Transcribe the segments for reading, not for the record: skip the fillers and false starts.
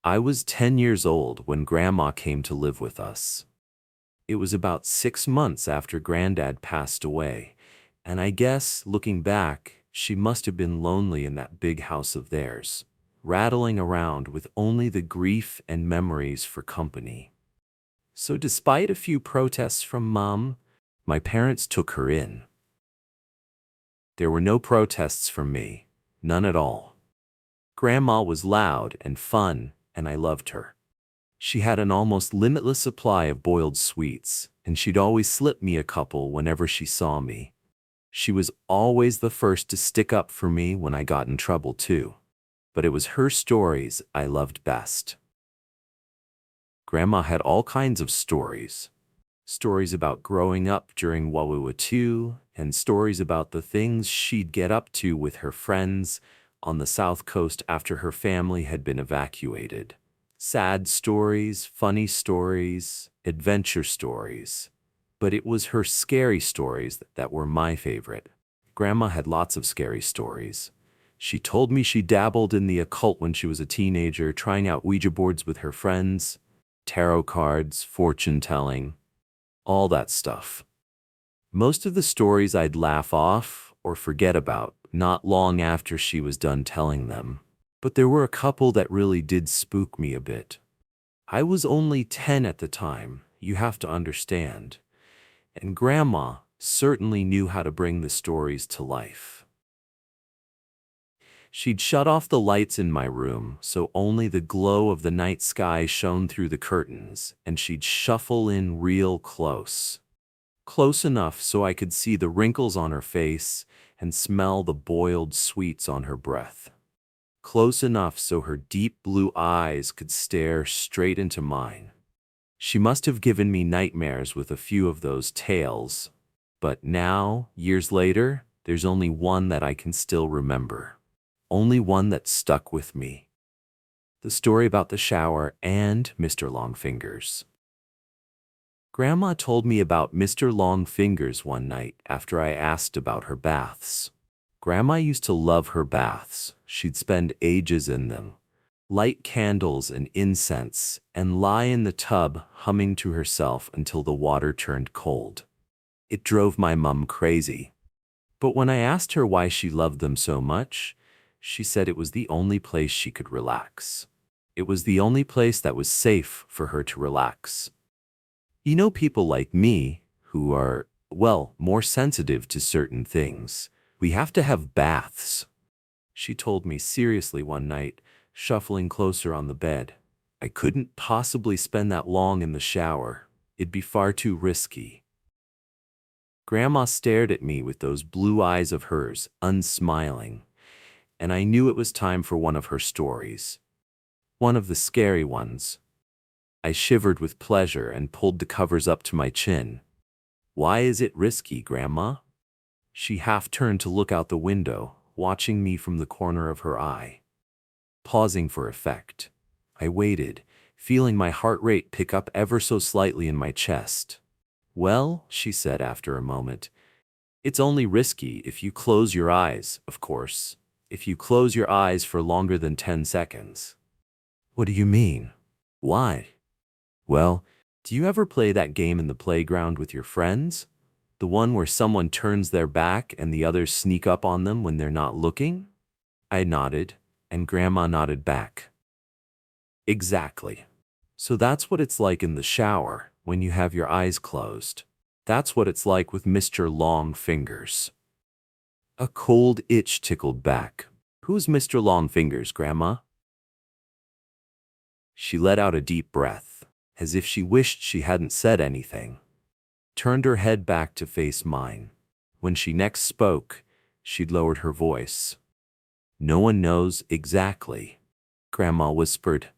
I was 10 years old when Grandma came to live with us. It was about 6 months after Granddad passed away, and I guess, looking back, she must have been lonely in that big house of theirs, rattling around with only the grief and memories for company. So despite a few protests from Mom, my parents took her in. There were no protests from me, none at all. Grandma was loud and fun, and I loved her. She had an almost limitless supply of boiled sweets, and she'd always slip me a couple whenever she saw me. She was always the first to stick up for me when I got in trouble too. But it was her stories I loved best. Grandma had all kinds of stories. Stories about growing up during World War II, and stories about the things she'd get up to with her friends on the South Coast after her family had been evacuated. Sad stories, funny stories, adventure stories. But it was her scary stories that were my favorite. Grandma had lots of scary stories. She told me she dabbled in the occult when she was a teenager, trying out Ouija boards with her friends, tarot cards, fortune-telling, all that stuff. Most of the stories I'd laugh off or forget about not long after she was done telling them. But there were a couple that really did spook me a bit. I was only 10 at the time, you have to understand. And Grandma certainly knew how to bring the stories to life. She'd shut off the lights in my room so only the glow of the night sky shone through the curtains, and she'd shuffle in real close. Close enough so I could see the wrinkles on her face and smell the boiled sweets on her breath. Close enough so her deep blue eyes could stare straight into mine. She must have given me nightmares with a few of those tales, but now, years later, there's only one that I can still remember. Only one that stuck with me. The story about the shower and Mr. Longfingers. Grandma told me about Mr. Longfingers one night after I asked about her baths. Grandma used to love her baths. She'd spend ages in them, light candles and incense, and lie in the tub humming to herself until the water turned cold. It drove my mum crazy. But when I asked her why she loved them so much, she said it was the only place she could relax. It was the only place that was safe for her to relax. You know, people like me, who are, well, more sensitive to certain things, we have to have baths. She told me seriously one night, shuffling closer on the bed. I couldn't possibly spend that long in the shower. It'd be far too risky. Grandma stared at me with those blue eyes of hers, unsmiling, and I knew it was time for one of her stories. One of the scary ones. I shivered with pleasure and pulled the covers up to my chin. Why is it risky, Grandma? She half turned to look out the window, watching me from the corner of her eye. Pausing for effect, I waited, feeling my heart rate pick up ever so slightly in my chest. Well, she said after a moment, it's only risky if you close your eyes, of course. If you close your eyes for longer than 10 seconds. What do you mean? Why? Well, do you ever play that game in the playground with your friends? The one where someone turns their back and the others sneak up on them when they're not looking? I nodded, and Grandma nodded back. Exactly. So that's what it's like in the shower when you have your eyes closed. That's what it's like with Mr. Longfingers. A cold itch tickled back. Who's Mr. Longfingers, Grandma? She let out a deep breath, as if she wished she hadn't said anything. Turned her head back to face mine. When she next spoke, she'd lowered her voice. No one knows exactly, Grandma whispered.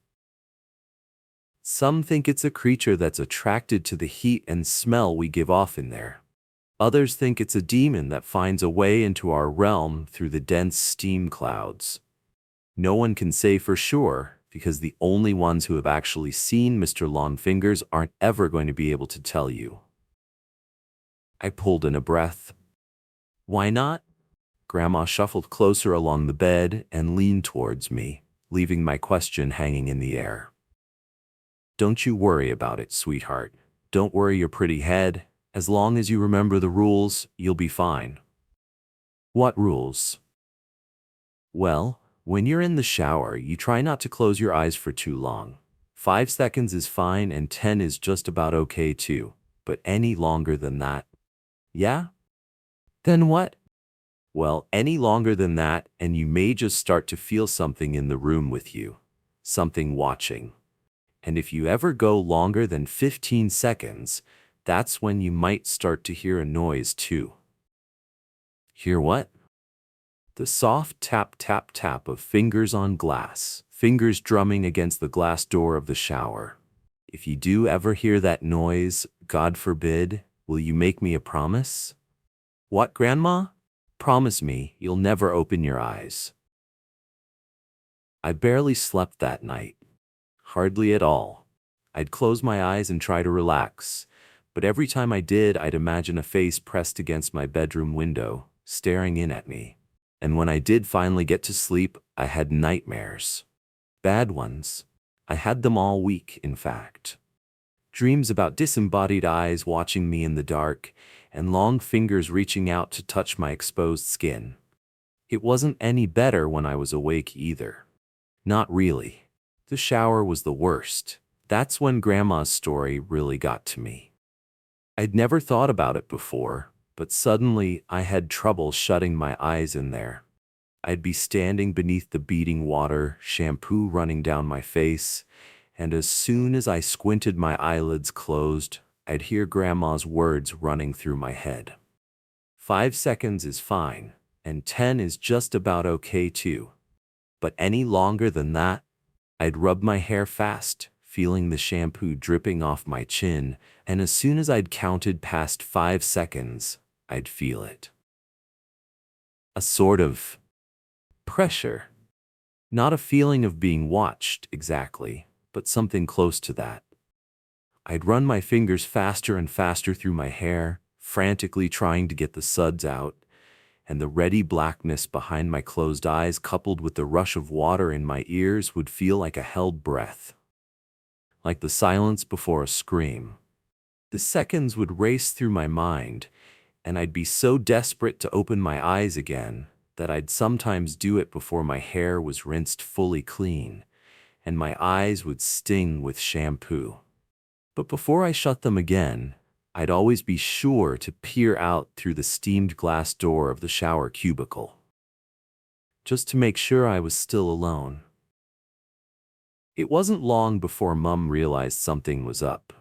Some think it's a creature that's attracted to the heat and smell we give off in there. Others think it's a demon that finds a way into our realm through the dense steam clouds. No one can say for sure, because the only ones who have actually seen Mr. Longfingers aren't ever going to be able to tell you. I pulled in a breath. Why not? Grandma shuffled closer along the bed and leaned towards me, leaving my question hanging in the air. Don't you worry about it, sweetheart. Don't worry your pretty head. As long as you remember the rules, you'll be fine. What rules? Well, when you're in the shower, you try not to close your eyes for too long. 5 seconds is fine and 10 is just about okay too. But any longer than that? Yeah? Then what? Well, any longer than that, and you may just start to feel something in the room with you. Something watching. And if you ever go longer than 15 seconds, that's when you might start to hear a noise too. Hear what? The soft tap tap tap of fingers on glass, fingers drumming against the glass door of the shower. If you do ever hear that noise, God forbid, will you make me a promise? What, Grandma? Promise me you'll never open your eyes. I barely slept that night. Hardly at all. I'd close my eyes and try to relax, but every time I did, I'd imagine a face pressed against my bedroom window, staring in at me. And when I did finally get to sleep, I had nightmares. Bad ones. I had them all week, in fact. Dreams about disembodied eyes watching me in the dark, and long fingers reaching out to touch my exposed skin. It wasn't any better when I was awake either. Not really. The shower was the worst. That's when Grandma's story really got to me. I'd never thought about it before, but suddenly I had trouble shutting my eyes in there. I'd be standing beneath the beating water, shampoo running down my face, and as soon as I squinted my eyelids closed, I'd hear Grandma's words running through my head. 5 seconds is fine, and 10 is just about okay too. But any longer than that, I'd rub my hair fast, feeling the shampoo dripping off my chin, and as soon as I'd counted past 5 seconds, I'd feel it. A sort of pressure. Not a feeling of being watched, exactly, but something close to that. I'd run my fingers faster and faster through my hair, frantically trying to get the suds out, and the ready blackness behind my closed eyes coupled with the rush of water in my ears would feel like a held breath. Like the silence before a scream. The seconds would race through my mind, and I'd be so desperate to open my eyes again that I'd sometimes do it before my hair was rinsed fully clean, and my eyes would sting with shampoo. But before I shut them again, I'd always be sure to peer out through the steamed glass door of the shower cubicle, just to make sure I was still alone. It wasn't long before Mum realized something was up.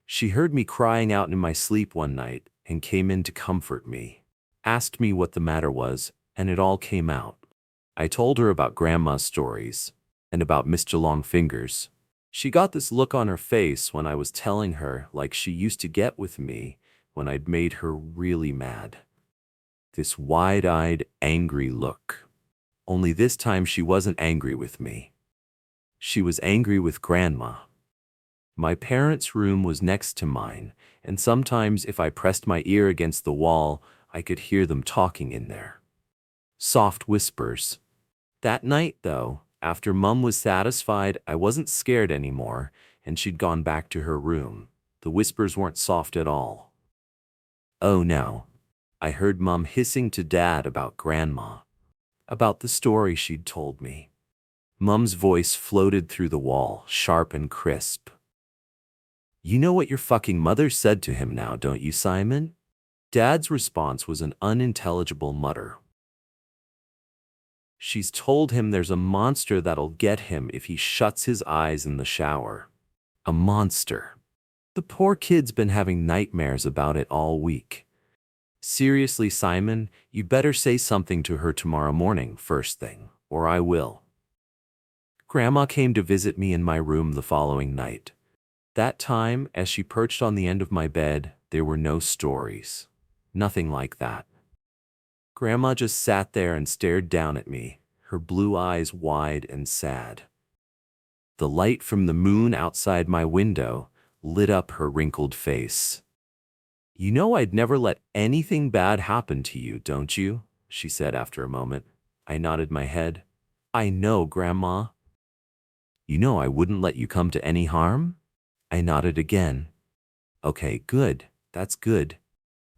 She heard me crying out in my sleep one night and came in to comfort me, asked me what the matter was, and it all came out. I told her about Grandma's stories and about Mr. Longfingers. She got this look on her face when I was telling her like she used to get with me when I'd made her really mad. This wide-eyed, angry look. Only this time she wasn't angry with me. She was angry with Grandma. My parents' room was next to mine, and sometimes if I pressed my ear against the wall, I could hear them talking in there. Soft whispers. That night, though, after Mum was satisfied I wasn't scared anymore, and she'd gone back to her room, the whispers weren't soft at all. Oh no. I heard Mum hissing to Dad about Grandma. About the story she'd told me. Mum's voice floated through the wall, sharp and crisp. You know what your fucking mother said to him now, don't you, Simon? Dad's response was an unintelligible mutter. She's told him there's a monster that'll get him if he shuts his eyes in the shower. A monster. The poor kid's been having nightmares about it all week. Seriously, Simon, you better say something to her tomorrow morning, first thing, or I will. Grandma came to visit me in my room the following night. That time, as she perched on the end of my bed, there were no stories. Nothing like that. Grandma just sat there and stared down at me, her blue eyes wide and sad. The light from the moon outside my window lit up her wrinkled face. You know I'd never let anything bad happen to you, don't you? She said after a moment. I nodded my head. I know, Grandma. You know I wouldn't let you come to any harm? I nodded again. Okay, good. That's good.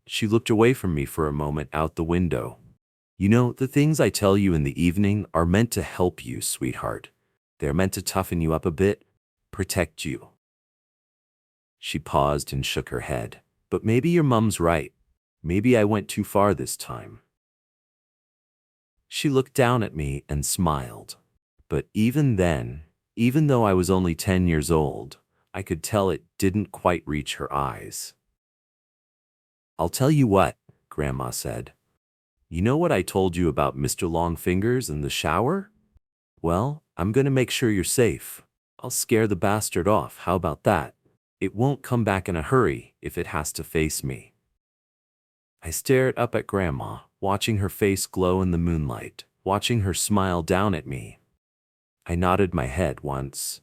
She looked away from me for a moment out the window. You know, the things I tell you in the evening are meant to help you, sweetheart. They're meant to toughen you up a bit, protect you. She paused and shook her head. But maybe your mum's right. Maybe I went too far this time. She looked down at me and smiled. But even then, even though I was only 10 years old, I could tell it didn't quite reach her eyes. I'll tell you what, Grandma said. You know what I told you about Mr. Longfingers and the shower? Well, I'm gonna make sure you're safe. I'll scare the bastard off, how about that? It won't come back in a hurry if it has to face me. I stared up at Grandma, watching her face glow in the moonlight, watching her smile down at me. I nodded my head once.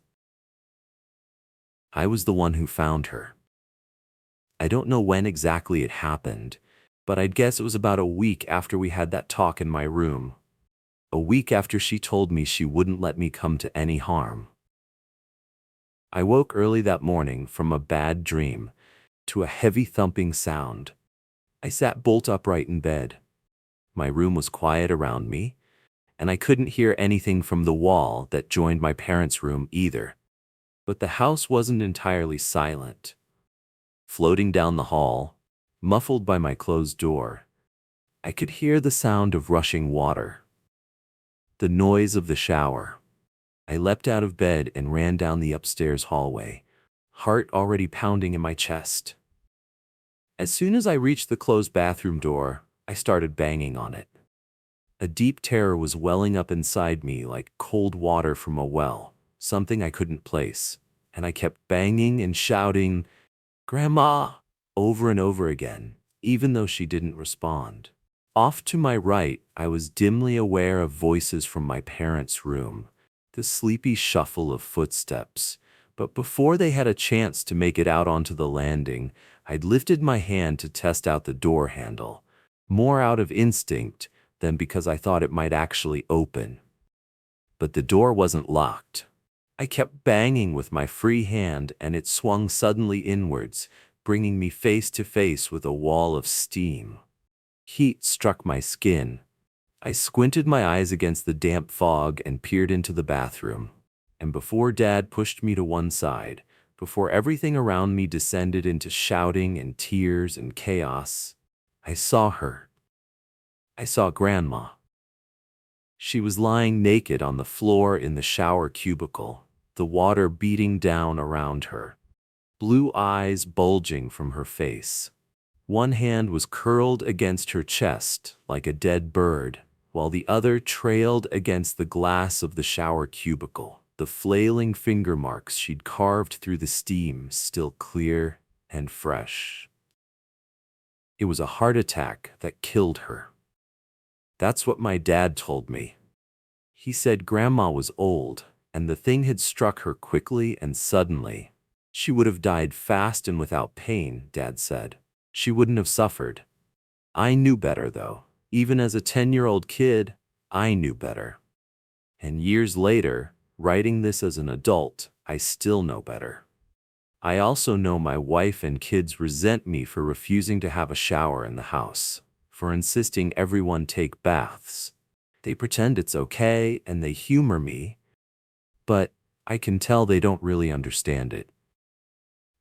I was the one who found her. I don't know when exactly it happened, but I'd guess it was about a week after we had that talk in my room. A week after she told me she wouldn't let me come to any harm. I woke early that morning from a bad dream to a heavy thumping sound. I sat bolt upright in bed. My room was quiet around me, and I couldn't hear anything from the wall that joined my parents' room either. But the house wasn't entirely silent. Floating down the hall, muffled by my closed door, I could hear the sound of rushing water. The noise of the shower. I leapt out of bed and ran down the upstairs hallway, heart already pounding in my chest. As soon as I reached the closed bathroom door, I started banging on it. A deep terror was welling up inside me like cold water from a well, something I couldn't place, and I kept banging and shouting, "Grandma!" over and over again, even though she didn't respond. Off to my right, I was dimly aware of voices from my parents' room, the sleepy shuffle of footsteps. But before they had a chance to make it out onto the landing, I'd lifted my hand to test out the door handle, more out of instinct than because I thought it might actually open. But the door wasn't locked. I kept banging with my free hand and it swung suddenly inwards, bringing me face to face with a wall of steam. Heat struck my skin. I squinted my eyes against the damp fog and peered into the bathroom. And before Dad pushed me to one side, before everything around me descended into shouting and tears and chaos, I saw her. I saw Grandma. She was lying naked on the floor in the shower cubicle, the water beating down around her, blue eyes bulging from her face. One hand was curled against her chest like a dead bird, while the other trailed against the glass of the shower cubicle, the flailing finger marks she'd carved through the steam still clear and fresh. It was a heart attack that killed her. That's what my dad told me. He said Grandma was old, and the thing had struck her quickly and suddenly. She would have died fast and without pain, Dad said. She wouldn't have suffered. I knew better, though. Even as a 10-year-old kid, I knew better. And years later, writing this as an adult, I still know better. I also know my wife and kids resent me for refusing to have a shower in the house, for insisting everyone take baths. They pretend it's okay and they humor me, but I can tell they don't really understand it.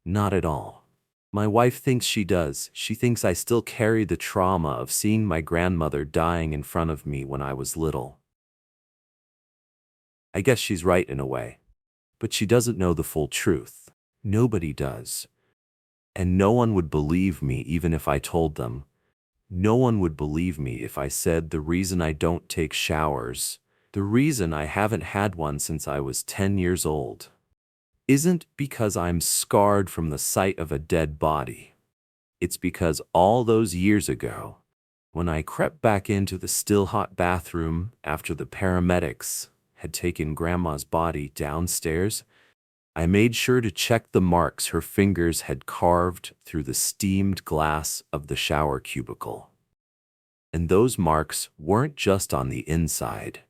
Not at all. My wife thinks she does. She thinks I still carry the trauma of seeing my grandmother dying in front of me when I was little. I guess she's right in a way, but she doesn't know the full truth. Nobody does. And no one would believe me even if I told them. No one would believe me if I said the reason I don't take showers, the reason I haven't had one since I was 10 years old, isn't because I'm scarred from the sight of a dead body. It's because all those years ago, when I crept back into the still hot bathroom after the paramedics had taken Grandma's body downstairs, I made sure to check the marks her fingers had carved through the steamed glass of the shower cubicle. And those marks weren't just on the inside.